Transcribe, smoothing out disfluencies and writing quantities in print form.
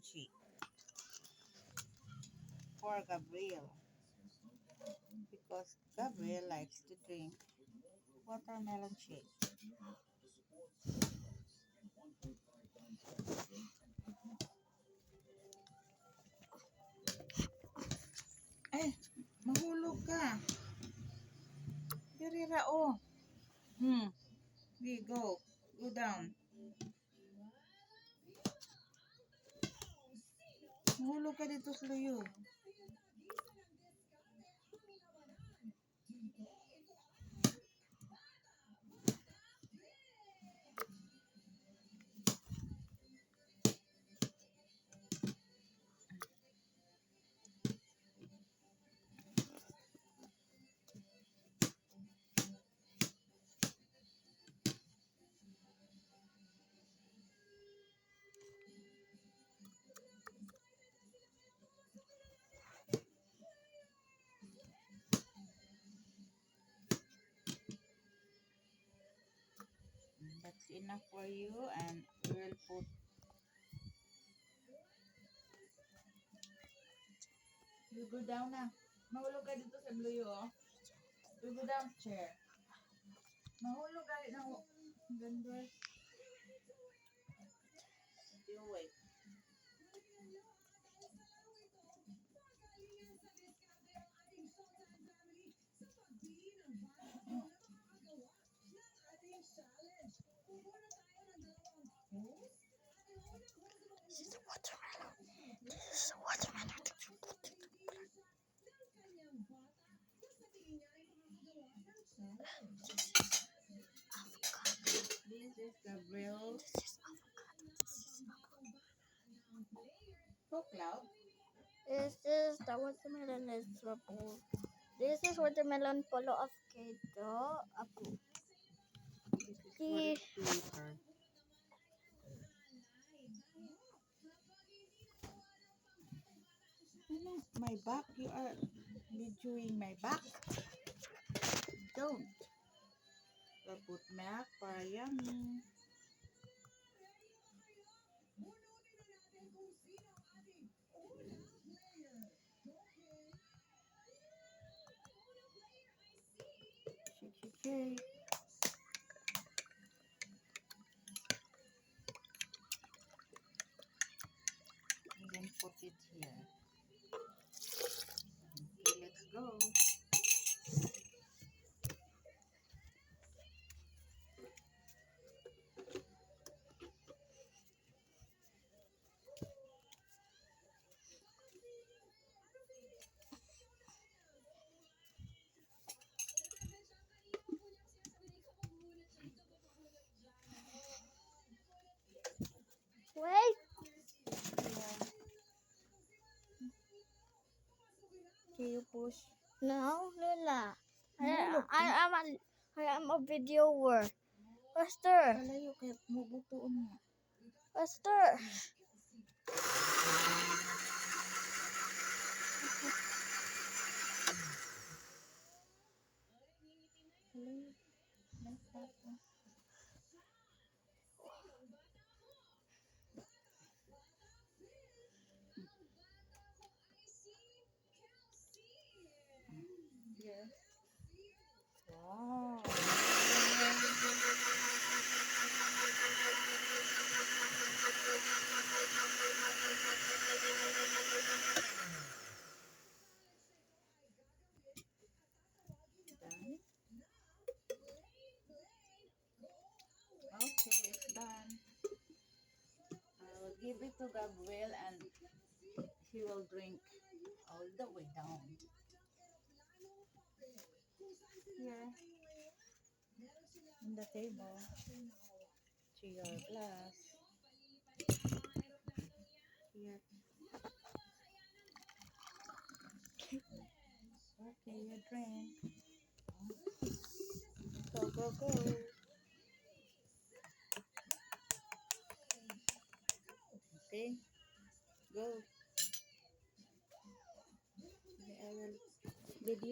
shake for Gabriel because Gabriel likes to drink watermelon shake. Eh, mahulog ka. Dirira, oh. Go. Go down. Mahulog ka dito sa luyo. That's enough for you, and we'll put. You go down na. Mahulog ka dito sa luyo, oh. You go down, chair. Mahulog ka na. Ganda. You wait. This is the watermelon. This is the watermelon. This is Gabriel. This is avocado. So cloud. This is the watermelon is purple. This is watermelon polo avocado. Apple. This is for the flavor. My back. You are videoing my back. Don't. We'll put milk para yummy. Shake. And then put it here. Okay, let's go. Wait. Okay, you push. No, Lula. I am a videoer. Faster. Kalayo kaya mubutuon nga. Faster. Kalayo. Yes. Wow. Done. Okay, it's done. I will give it to Gabriel and he will drink all the way down. Here. In the table. To your glass. Here. Okay, you drink. Go.